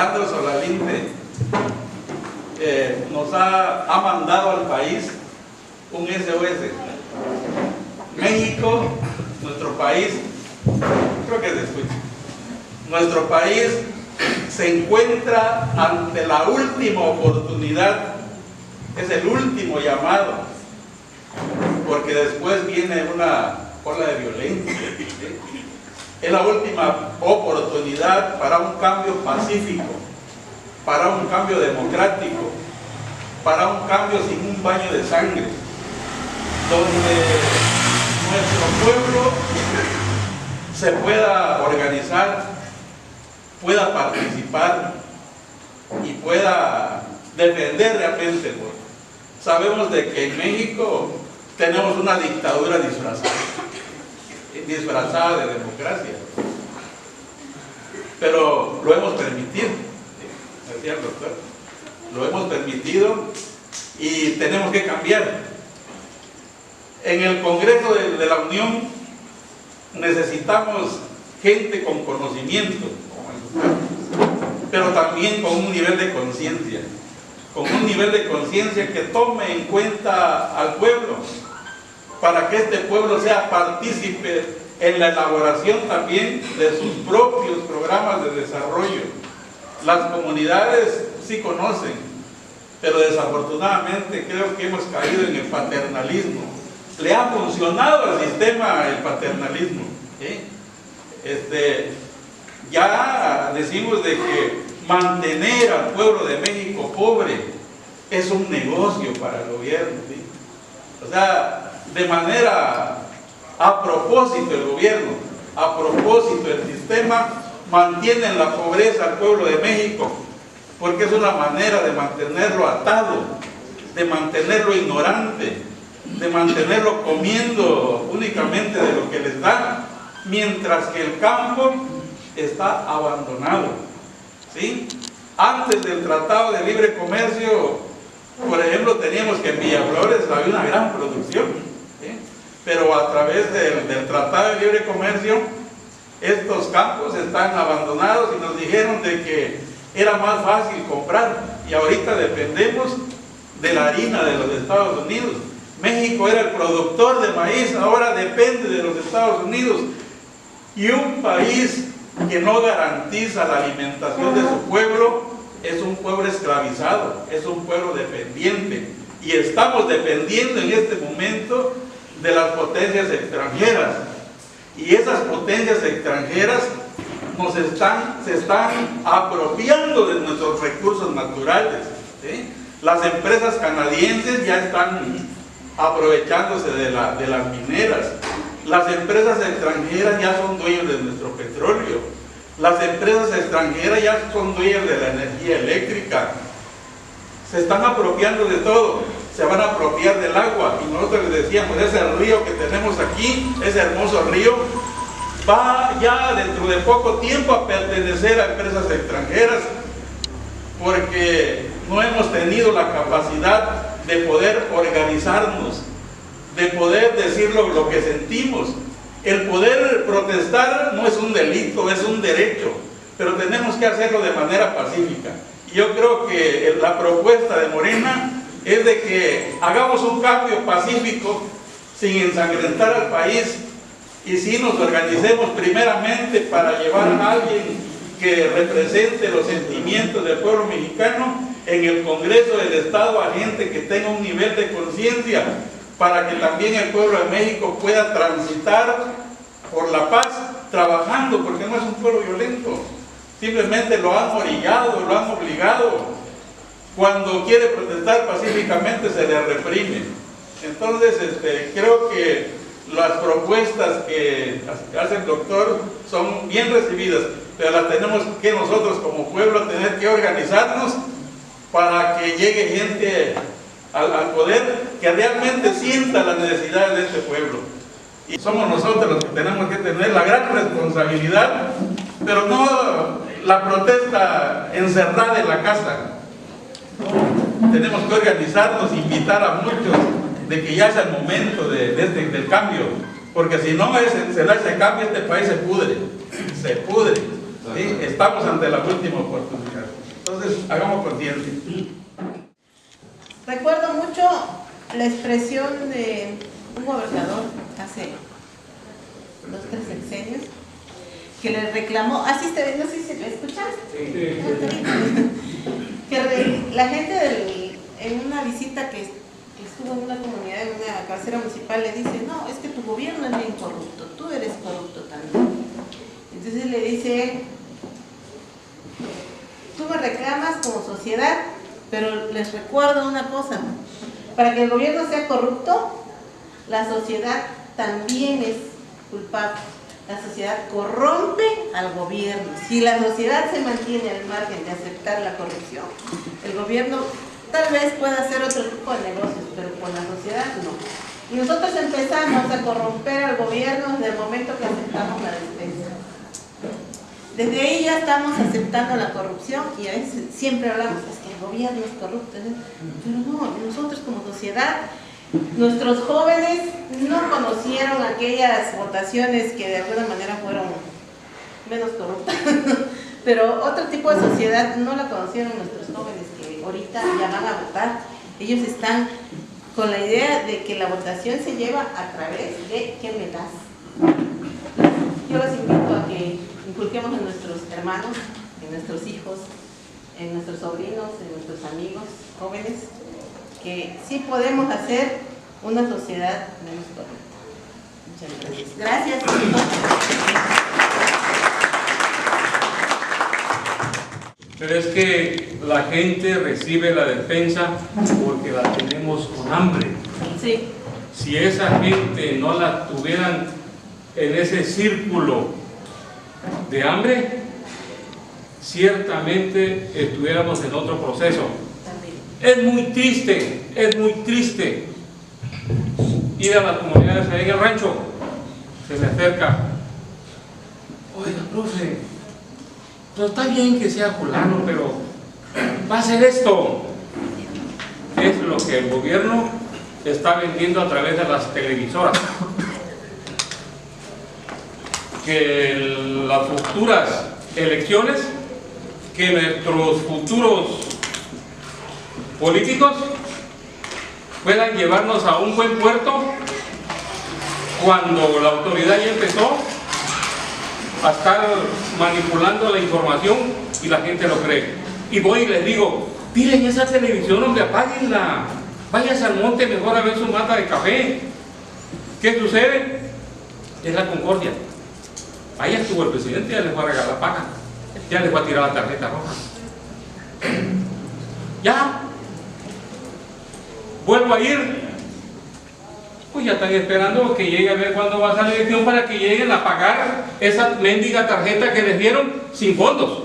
Alejandro Solalinde nos ha mandado al país un SOS. México, nuestro país, creo que se escucha, nuestro país se encuentra ante la última oportunidad, es el último llamado, porque después viene una ola de violencia, ¿sí? Es la última oportunidad para un cambio pacífico, para un cambio democrático, para un cambio sin un baño de sangre, donde nuestro pueblo se pueda organizar, pueda participar y pueda defender realmente. Sabemos de que en México tenemos una dictadura disfrazada de democracia, pero lo hemos permitido, decía el doctor, lo hemos permitido y tenemos que cambiar. En el Congreso de la Unión necesitamos gente con conocimiento, pero también con un nivel de conciencia, que tome en cuenta al pueblo, para que este pueblo sea partícipe en la elaboración también de sus propios programas de desarrollo. Las comunidades sí conocen, pero desafortunadamente creo que hemos caído en el paternalismo. Le ha funcionado al sistema el paternalismo, ¿sí? Ya decimos de que mantener al pueblo de México pobre es un negocio para el gobierno, ¿sí? O sea, de manera a propósito el gobierno, a propósito el sistema, mantiene en la pobreza al pueblo de México, porque es una manera de mantenerlo atado, de mantenerlo ignorante, de mantenerlo comiendo únicamente de lo que les dan, mientras que el campo está abandonado, ¿sí? Antes del Tratado de Libre Comercio, por ejemplo, teníamos que en Villaflores había una gran producción, ¿sí? Pero a través del Tratado de Libre Comercio, estos campos están abandonados y nos dijeron de que era más fácil comprar, y ahorita dependemos de la harina de los Estados Unidos. México era el productor de maíz, ahora depende de los Estados Unidos. Y un país que no garantiza la alimentación de su pueblo es un pueblo esclavizado, es un pueblo dependiente. Y estamos dependiendo en este momento de las potencias extranjeras. Y esas potencias extranjeras se están apropiando de nuestros recursos naturales, ¿sí? Las empresas canadienses ya están aprovechándose de las mineras. Las empresas extranjeras ya son dueños de nuestro petróleo. Las empresas extranjeras ya son dueñas de la energía eléctrica. Se están apropiando de todo. Se van a apropiar del agua. Y nosotros les decíamos, ese río que tenemos aquí, ese hermoso río, va ya dentro de poco tiempo a pertenecer a empresas extranjeras, porque no hemos tenido la capacidad de poder organizarnos, de poder decir lo que sentimos. El poder protestar no es un delito, es un derecho, pero tenemos que hacerlo de manera pacífica. Y yo creo que la propuesta de Morena es de que hagamos un cambio pacífico sin ensangrentar al país, y si nos organicemos primeramente para llevar a alguien que represente los sentimientos del pueblo mexicano en el Congreso del Estado, a gente que tenga un nivel de conciencia, para que también el pueblo de México pueda transitar por la paz, trabajando, porque no es un pueblo violento, simplemente lo han orillado, lo han obligado. Cuando quiere protestar pacíficamente se le reprime. Entonces creo que las propuestas que hace el doctor son bien recibidas, pero las tenemos que nosotros como pueblo tener que organizarnos para que llegue gente al poder que realmente sienta las necesidades de este pueblo. Y somos nosotros los que tenemos que tener la gran responsabilidad, pero no la protesta encerrada en la casa. Tenemos que organizarnos, invitar a muchos de que ya es el momento del cambio, porque si no se da ese cambio, este país se pudre, ¿sí? Estamos ante la última oportunidad. Entonces, hagamos consciente. Recuerdo mucho la expresión de un gobernador hace 2 o 3 sexenios que le reclamó, así está bien, no sé si lo escuchaste, que la gente en una visita que estuvo en una comunidad, en una cabecera municipal, le dice, no, es que tu gobierno es bien corrupto, tú eres corrupto también. Entonces le dice, tú me reclamas como sociedad, pero les recuerdo una cosa, para que el gobierno sea corrupto, la sociedad también es culpable. La sociedad corrompe al gobierno. Si la sociedad se mantiene al margen de aceptar la corrupción, el gobierno tal vez pueda hacer otro tipo de negocios, pero con la sociedad no. Y nosotros empezamos a corromper al gobierno desde el momento que aceptamos la despensa. Desde ahí ya estamos aceptando la corrupción y a veces siempre hablamos, es que el gobierno es corrupto, ¿no? Pero no, nosotros como sociedad, nuestros jóvenes no conocieron aquellas votaciones que de alguna manera fueron menos corruptas, pero otro tipo de sociedad no la conocieron nuestros jóvenes que ahorita ya van a votar. Ellos están con la idea de que la votación se lleva a través de ¿qué me das? Yo los invito a que inculquemos en nuestros hermanos, en nuestros hijos, en nuestros sobrinos, en nuestros amigos jóvenes, que sí podemos hacer una sociedad menos corrupta. Muchas gracias. Pero es que la gente recibe la despensa porque la tenemos con hambre. Sí. Si esa gente no la tuvieran en ese círculo de hambre, ciertamente estuviéramos en otro proceso. Es muy triste ir a las comunidades ahí en el rancho. Se me acerca, oiga, profe, no está bien que sea fulano, pero va a hacer esto. Es lo que el gobierno está vendiendo a través de las televisoras. Que las futuras elecciones, que nuestros futuros políticos puedan llevarnos a un buen puerto cuando la autoridad ya empezó a estar manipulando la información y la gente lo cree. Y voy y les digo, miren esa televisión, hombre, apáguenla, váyanse al monte mejor a ver su mata de café. ¿Qué sucede? Es la concordia. Ahí estuvo el presidente, ya les va a regalar paga, ya les va a tirar la tarjeta roja. Ya vuelvo a ir, pues ya están esperando que llegue a ver cuándo va a salir la elección para que lleguen a pagar esa mendiga tarjeta que les dieron sin fondos,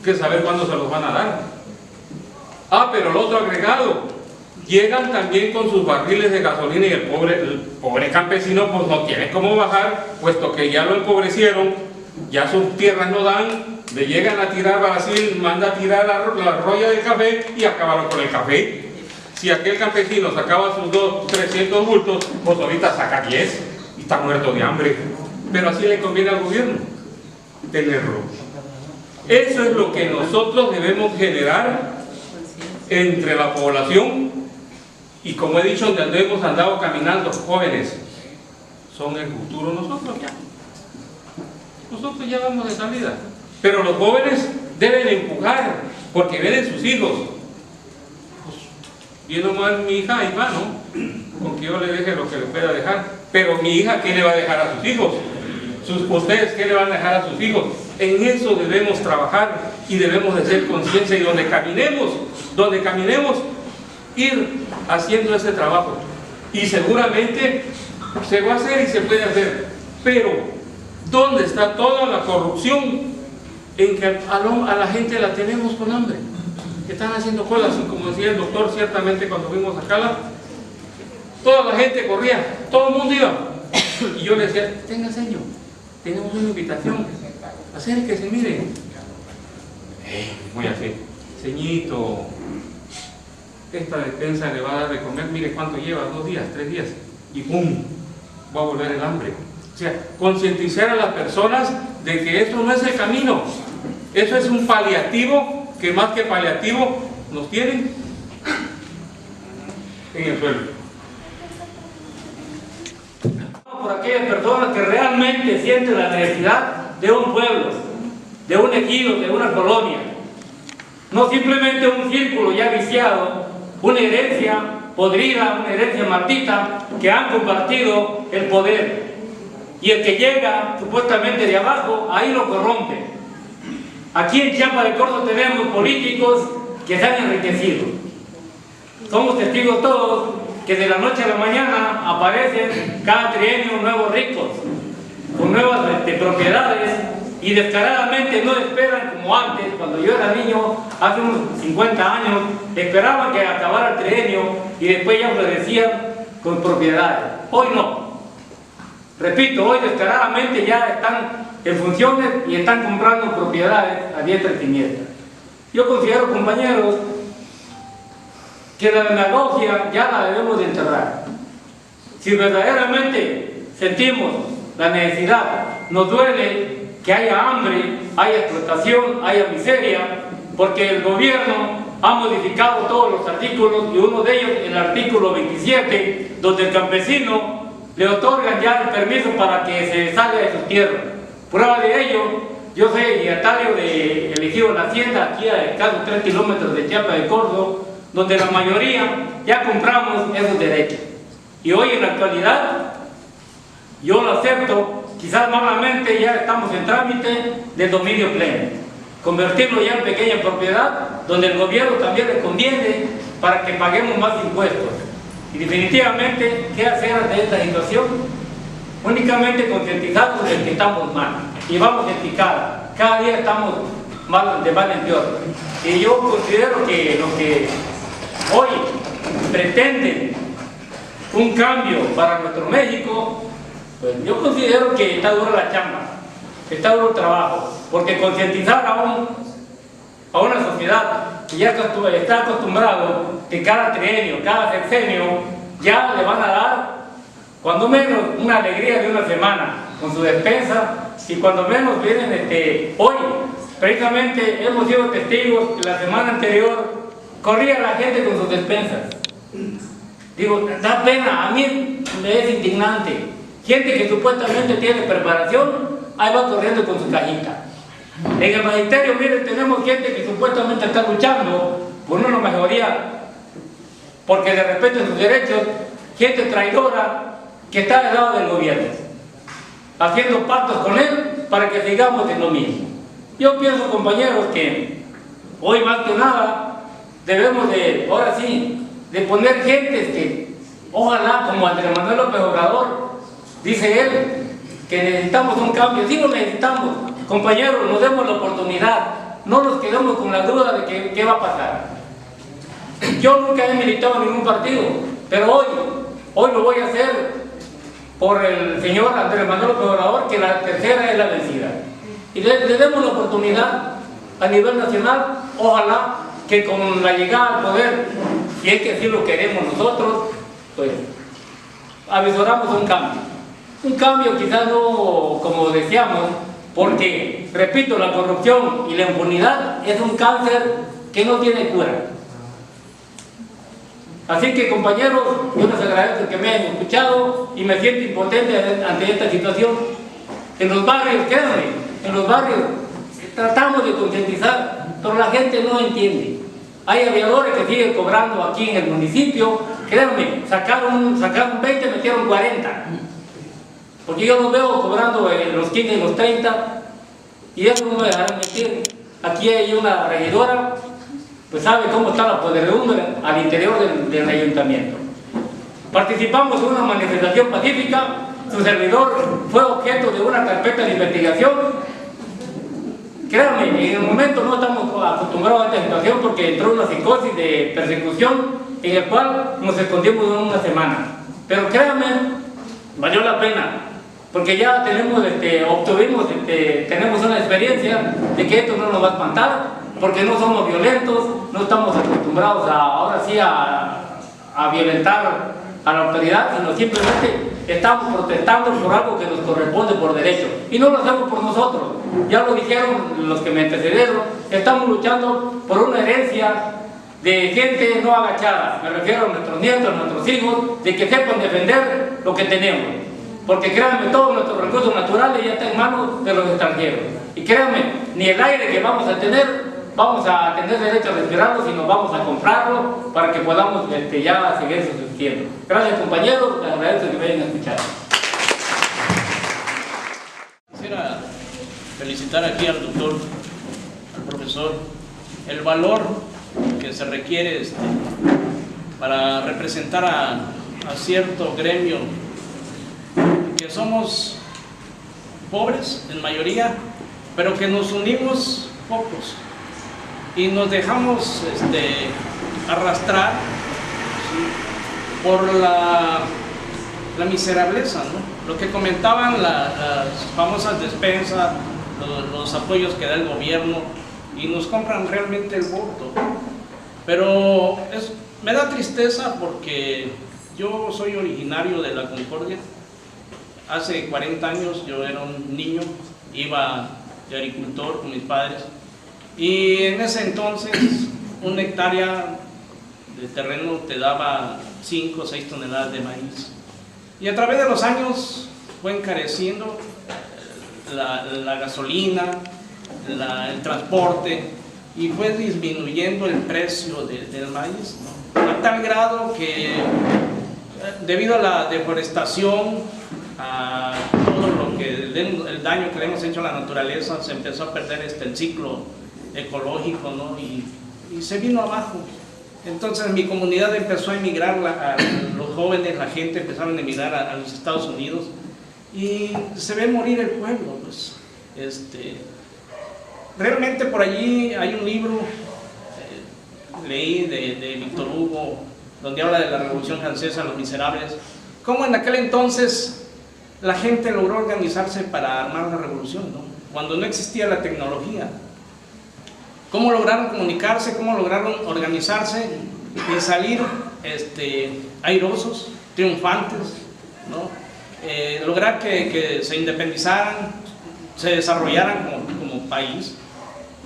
que saber cuándo se los van a dar. Ah, pero el otro agregado, llegan también con sus barriles de gasolina y el pobre campesino pues no tiene cómo bajar, puesto que ya lo empobrecieron, ya sus tierras no dan, le llegan a tirar a Brasil, manda a tirar la roya del café y acabaron con el café. Si aquel campesino sacaba sus 200, 300 bultos, pues ahorita saca 10 y está muerto de hambre. Pero así le conviene al gobierno tenerlo. Eso es lo que nosotros debemos generar entre la población. Y como he dicho, donde hemos andado caminando, jóvenes, son el futuro nosotros ya. Nosotros ya vamos de salida. Pero los jóvenes deben empujar, porque vienen sus hijos. Pues, bien o mal mi hija, ahí va, ¿no? Con que yo le deje lo que le pueda dejar. Pero mi hija, ¿qué le va a dejar a sus hijos? Ustedes, ¿qué le van a dejar a sus hijos? En eso debemos trabajar y debemos de ser conciencia, y donde caminemos, ir haciendo ese trabajo. Y seguramente se va a hacer y se puede hacer. Pero, ¿dónde está toda la corrupción? En que a la gente la tenemos con hambre, que están haciendo colas, y como decía el doctor, ciertamente cuando fuimos a Cala, toda la gente corría, todo el mundo iba, y yo le decía, tenga señor, tenemos una invitación, acérquese, mire, muy así, ceñito, esta despensa le va a dar de comer, mire cuánto lleva, 2 días, 3 días, y ¡pum!, va a volver el hambre. O sea, concientizar a las personas de que esto no es el camino, eso es un paliativo que más que paliativo nos tienen en el suelo. Por aquellas personas que realmente sienten la necesidad de un pueblo, de un ejido, de una colonia. No simplemente un círculo ya viciado, una herencia podrida, una herencia maldita, que han compartido el poder. Y el que llega supuestamente de abajo, ahí lo corrompe. Aquí en Chiapa de Corzo tenemos políticos que se han enriquecido. Somos testigos todos que de la noche a la mañana aparecen cada trienio nuevos ricos, con nuevas propiedades, y descaradamente no esperan como antes, cuando yo era niño, hace unos 50 años, esperaban que acabara el trienio y después ya florecían con propiedades. Hoy no. Repito, hoy descaradamente ya están en funciones y están comprando propiedades a diestra y siniestra. Yo considero, compañeros, que la demagogia ya la debemos de enterrar. Si verdaderamente sentimos la necesidad, nos duele que haya hambre, haya explotación, haya miseria, porque el gobierno ha modificado todos los artículos, y uno de ellos, el artículo 27, donde el campesino le otorgan ya el permiso para que se salga de su tierra. Prueba de ello, yo soy dignatario de elegido la hacienda, aquí a escasos 3 kilómetros de Chiapa de Corzo, donde la mayoría ya compramos esos derechos. Y hoy en la actualidad, yo lo acepto, quizás malamente ya estamos en trámite del dominio pleno. Convertirlo ya en pequeña propiedad, donde el gobierno también le conviene para que paguemos más impuestos. Y definitivamente, ¿qué hacer ante esta situación? Únicamente concientizarnos de que estamos mal. Y vamos en picada. Cada día estamos mal, de mal en peor. Y yo considero que lo que hoy pretenden un cambio para nuestro México, pues yo considero que está dura la chamba, está duro el trabajo, porque concientizar a una sociedad que ya está acostumbrado que cada trienio, cada sexenio, ya le van a dar cuando menos una alegría de una semana con su despensa, y cuando menos vienen hoy, precisamente hemos sido testigos que la semana anterior corría la gente con sus despensas. Digo, da pena, a mí me es indignante. Gente que supuestamente tiene preparación, ahí va corriendo con su cajita. En el magisterio, miren, tenemos gente que supuestamente está luchando por una mejoría, porque de repente sus derechos, gente traidora que está del lado del gobierno, haciendo pactos con él para que sigamos en lo mismo. Yo pienso, compañeros, que hoy más que nada debemos de, ahora sí, de poner gentes que, ojalá, como Andrés Manuel López Obrador, dice él, que necesitamos un cambio. Sí lo necesitamos, compañeros, nos demos la oportunidad, no nos quedemos con la duda de qué va a pasar. Yo nunca he militado en ningún partido, pero hoy lo voy a hacer por el señor Andrés Manuel López Obrador, que la tercera es la vencida. Y le demos la oportunidad a nivel nacional, ojalá que con la llegada al poder, si es que así lo queremos nosotros, pues avisoramos un cambio. Un cambio quizás no como deseamos, porque, repito, la corrupción y la impunidad es un cáncer que no tiene cura. Así que, compañeros, yo les agradezco que me hayan escuchado y me siento impotente ante esta situación. En los barrios, créanme, en los barrios tratamos de concientizar, pero la gente no entiende. Hay aviadores que siguen cobrando aquí en el municipio, créanme, sacaron 20, metieron 40. Porque yo los veo cobrando en los 15 y los 30, y eso no me dejarán mentir. Aquí hay una regidora, pues sabe cómo está la podredumbre al interior del ayuntamiento. Participamos en una manifestación pacífica, su servidor fue objeto de una carpeta de investigación. Créanme, en el momento no estamos acostumbrados a esta situación porque entró una psicosis de persecución en el cual nos escondimos en una semana. Pero créanme, valió la pena, porque ya tenemos una experiencia de que esto no nos va a espantar, porque no somos violentos, no estamos acostumbrados ahora sí a violentar a la autoridad, sino simplemente estamos protestando por algo que nos corresponde por derecho. Y no lo hacemos por nosotros. Ya lo dijeron los que me antecedieron, estamos luchando por una herencia de gente no agachada. Me refiero a nuestros nietos, a nuestros hijos, de que sepan defender lo que tenemos. Porque créanme, todos nuestros recursos naturales ya están en manos de los extranjeros. Y créanme, ni el aire que vamos a tener derecho a respirarlo, sino vamos a comprarlo para que podamos ya seguir subsistiendo. Gracias, compañeros, les agradezco que me hayan escuchado. Quisiera felicitar aquí al doctor, al profesor, el valor que se requiere para representar a cierto gremio, que somos pobres en mayoría, pero que nos unimos pocos y nos dejamos arrastrar, ¿sí?, por la miserableza, ¿no? Lo que comentaban las famosas despensas, los apoyos que da el gobierno, y nos compran realmente el voto. Pero me da tristeza porque yo soy originario de La Concordia. Hace 40 años yo era un niño, iba de agricultor con mis padres, y en ese entonces una hectárea de terreno te daba 5 o 6 toneladas de maíz. Y a través de los años fue encareciendo la gasolina, el transporte, y fue disminuyendo el precio del maíz, ¿no? A tal grado que debido a la deforestación, a todo el daño que le hemos hecho a la naturaleza, se empezó a perder el ciclo ecológico, ¿no? Y se vino abajo. Entonces mi comunidad empezó a emigrar, los jóvenes, la gente empezaron a emigrar a los Estados Unidos, y se ve morir el pueblo, pues. Realmente por allí hay un libro, leí de Víctor Hugo, donde habla de la Revolución Francesa, Los Miserables, cómo en aquel entonces la gente logró organizarse para armar la revolución, ¿no? Cuando no existía la tecnología. Cómo lograron comunicarse, cómo lograron organizarse y salir airosos, triunfantes, ¿no? Lograr que se independizaran, se desarrollaran como país.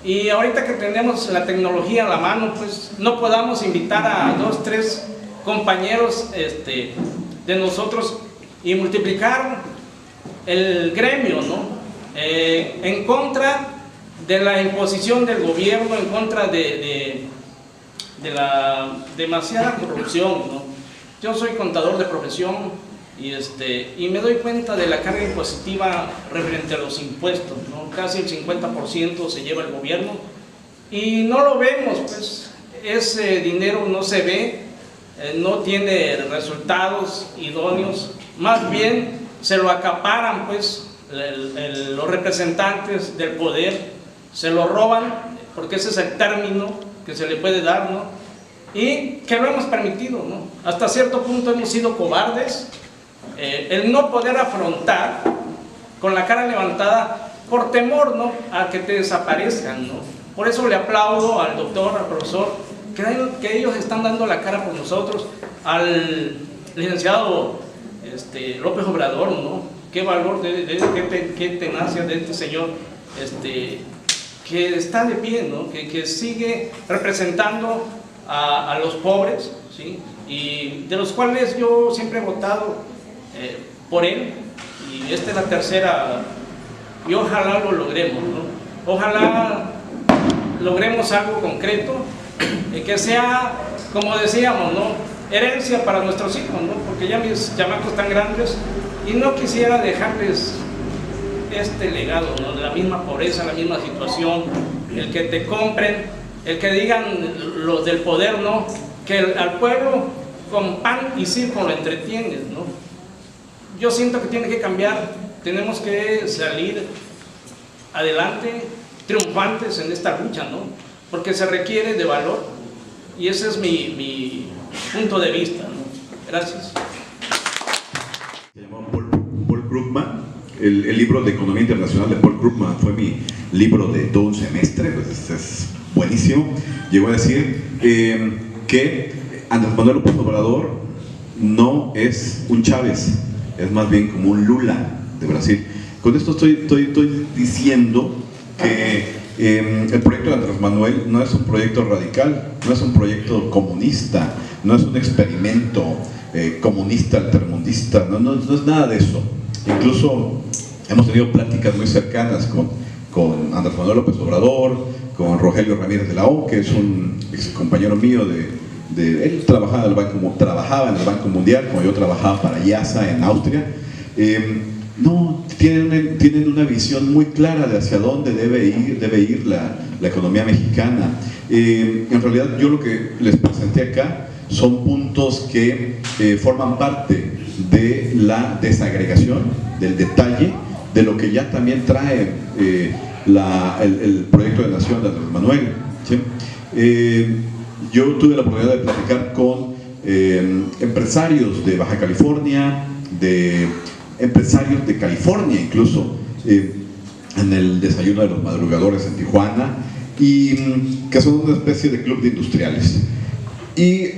Y ahorita que tenemos la tecnología a la mano, pues no podamos invitar a 2, 3 compañeros de nosotros y multiplicar el gremio, ¿no? En contra de la imposición del gobierno, en contra de la demasiada corrupción, ¿no? Yo soy contador de profesión y me doy cuenta de la carga impositiva referente a los impuestos, ¿no? Casi el 50% se lleva el gobierno y no lo vemos, pues ese dinero no se ve, no tiene resultados idóneos, más bien se lo acaparan, pues los representantes del poder se lo roban, porque ese es el término que se le puede dar, ¿no? Y que lo hemos permitido, ¿no? Hasta cierto punto hemos sido cobardes, el no poder afrontar con la cara levantada por temor, ¿no?, a que te desaparezcan, ¿no? Por eso le aplaudo al doctor, al profesor, que ellos están dando la cara por nosotros, al licenciado López Obrador, ¿no? Qué valor, qué tenacia de este señor, que está de pie, ¿no? Que sigue representando a los pobres, ¿sí? Y de los cuales yo siempre he votado por él, y esta es la tercera, y ojalá lo logremos, ¿no? Ojalá logremos algo concreto, que sea, como decíamos, ¿no?, herencia para nuestros hijos, ¿no? Porque ya mis chamacos están grandes y no quisiera dejarles este legado, ¿no?, de la misma pobreza, la misma situación, el que te compren, el que digan los del poder, ¿no?, que al pueblo con pan y circo lo entretienes, ¿no? Yo siento que tiene que cambiar, tenemos que salir adelante, triunfantes en esta lucha, ¿no? Porque se requiere de valor, y ese es mi punto de vista, ¿no? Gracias. Se llamó Paul Krugman. El libro de Economía Internacional de Paul Krugman fue mi libro de todo un semestre, pues es buenísimo. Llegó a decir que Andrés Manuel López Obrador no es un Chávez, es más bien como un Lula de Brasil. Con esto estoy diciendo que el proyecto de Andrés Manuel no es un proyecto radical, no es un proyecto comunista, no es un experimento comunista, altermundista, no es nada de eso. Incluso hemos tenido pláticas muy cercanas con Andrés Manuel López Obrador, con Rogelio Ramírez de la O, que es un ex compañero mío él trabajaba en el Banco Mundial, como yo trabajaba para IASA en Austria. No, tienen una visión muy clara de hacia dónde debe ir la economía mexicana. En realidad yo lo que les presenté acá son puntos que forman parte de la desagregación, del detalle, de lo que ya también trae el proyecto de nación de Andrés Manuel, ¿sí? Yo tuve la oportunidad de platicar con empresarios de Baja California, de empresarios de California incluso, en el desayuno de los madrugadores en Tijuana, y que son una especie de club de industriales. Y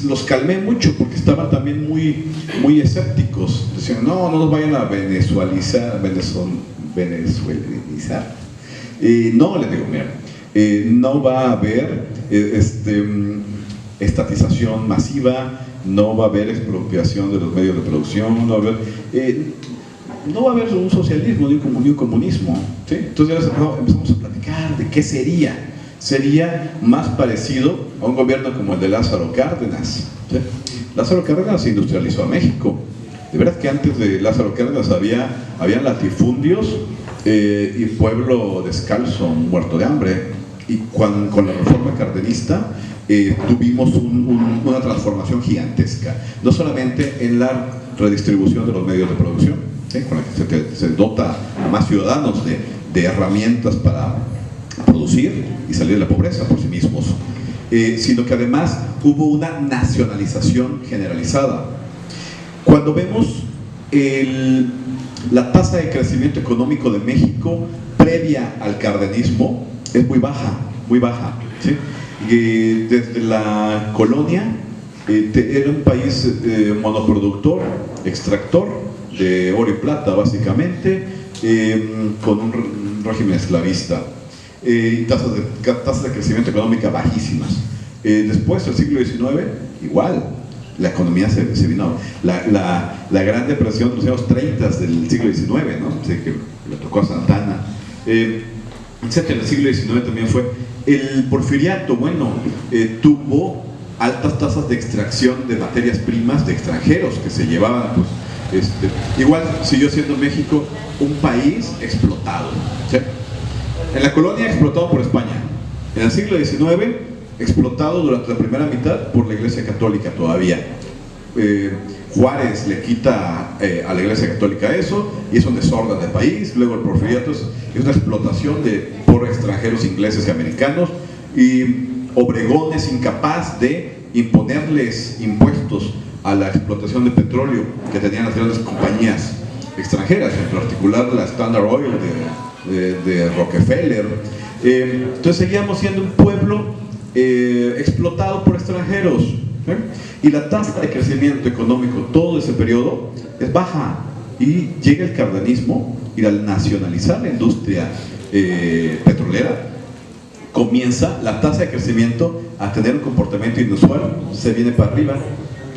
los calmé mucho porque estaban también muy escépticos. Decían, no nos vayan a venezuelizar. No, les digo, mira, no va a haber estatización masiva, no va a haber expropiación de los medios de producción, no va a haber un socialismo ni un comunismo, ¿sí? Entonces empezamos a platicar de qué sería. Sería más parecido a un gobierno como el de Lázaro Cárdenas, ¿sí? Lázaro Cárdenas industrializó a México. De verdad que antes de Lázaro Cárdenas había latifundios y pueblo descalzo, muerto de hambre. Y con la reforma cardenista tuvimos una transformación gigantesca, no solamente en la redistribución de los medios de producción, ¿sí? Con la que se dota a más ciudadanos de herramientas para producir y salir de la pobreza por sí mismos, sino que además hubo una nacionalización generalizada. Cuando vemos la tasa de crecimiento económico de México previa al cardenismo, es muy baja, ¿sí? Desde la colonia era un país monoproductor, extractor de oro y plata básicamente, con un régimen esclavista, tasas de crecimiento económica bajísimas. Después del siglo XIX, igual, la economía se vino, la Gran Depresión de los años 30 del siglo XIX, ¿no? Sí, que le tocó a Santana, etcétera. El siglo XIX también fue. El porfiriato, bueno, tuvo altas tasas de extracción de materias primas de extranjeros que se llevaban, pues, igual siguió siendo México un país explotado, ¿sí? En la colonia explotado por España, en el siglo XIX explotado durante la primera mitad por la Iglesia Católica todavía. Juárez le quita a la Iglesia Católica eso y es un desorden del país. Luego el porfiriato es una explotación por extranjeros ingleses y americanos, y Obregón es incapaz de imponerles impuestos a la explotación de petróleo que tenían las grandes compañías extranjeras, en particular la Standard Oil de Rockefeller. Entonces seguíamos siendo un pueblo explotado por extranjeros, ¿sí? Y la tasa de crecimiento económico todo ese periodo es baja, y llega el cardenismo, y al nacionalizar la industria petrolera comienza la tasa de crecimiento a tener un comportamiento inusual. Se viene para arriba,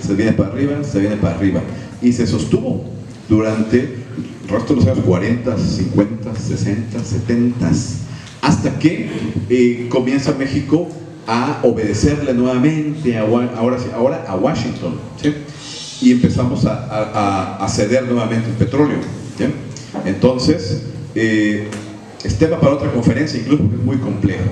se viene para arriba, se viene para arriba, y se sostuvo durante el resto de los años 40, 50, 60, 70, hasta que comienza México a obedecerle nuevamente ahora a Washington, ¿sí? Y empezamos a ceder nuevamente el petróleo, ¿sí? Entonces es tema para otra conferencia incluso, porque es muy complejo.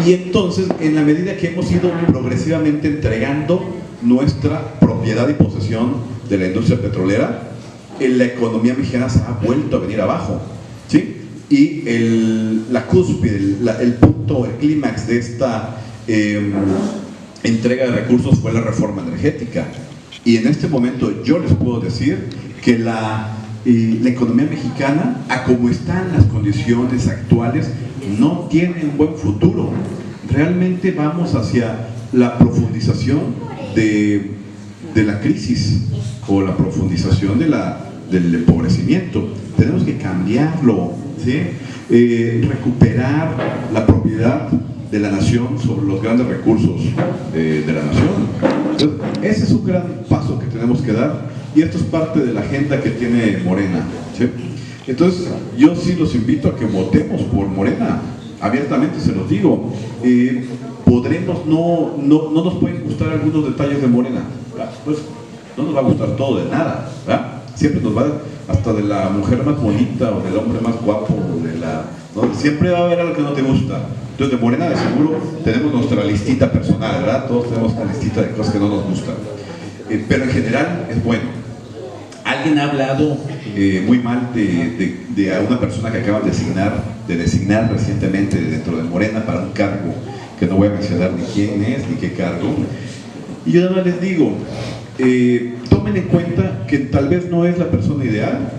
Y entonces, en la medida que hemos ido progresivamente entregando nuestra propiedad y posesión de la industria petrolera, la economía mexicana se ha vuelto a venir abajo, ¿sí? Y la cúspide, el punto, el clímax de esta entrega de recursos fue la reforma energética. Y en este momento yo les puedo decir que la economía mexicana, a como están las condiciones actuales, no tiene un buen futuro. Realmente vamos hacia la profundización de la crisis o la profundización del empobrecimiento. Tenemos que cambiarlo, ¿sí? Recuperar la propiedad de la nación sobre los grandes recursos de la nación. Entonces, ese es un gran paso que tenemos que dar, y esto es parte de la agenda que tiene Morena, ¿sí? Entonces, yo sí los invito a que votemos por Morena, abiertamente se los digo. Podremos, no nos pueden gustar algunos detalles de Morena, ¿verdad? Pues no nos va a gustar todo de nada, ¿verdad? Siempre nos va, hasta de la mujer más bonita o del hombre más guapo, ¿no? Siempre va a haber algo que no te gusta. Entonces, de Morena de seguro tenemos nuestra listita personal, ¿verdad? Todos tenemos una listita de cosas que no nos gustan, pero en general es bueno. Alguien ha hablado muy mal de a una persona que acaban de designar recientemente dentro de Morena para un cargo que no voy a mencionar ni quién es ni qué cargo, y yo nada más les digo, tomen en cuenta que tal vez no es la persona ideal,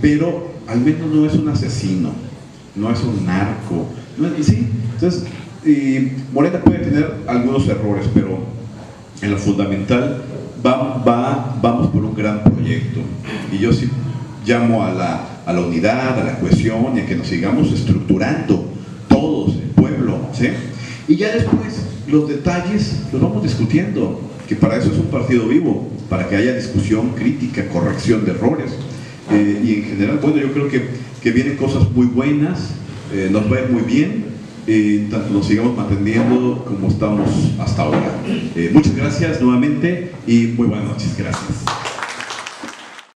pero al menos no es un asesino, no es un narco, ¿sí? Entonces, Morena puede tener algunos errores, pero en lo fundamental vamos por un gran proyecto, y yo sí llamo a la unidad, a la cohesión, y a que nos sigamos estructurando todos, el pueblo, ¿sí? Y ya después los detalles los vamos discutiendo, que para eso es un partido vivo, para que haya discusión, crítica, corrección de errores, y en general, bueno, yo creo que vienen cosas muy buenas, nos va a ir muy bien, tanto nos sigamos manteniendo como estamos hasta ahora. Muchas gracias nuevamente y muy buenas noches. Gracias.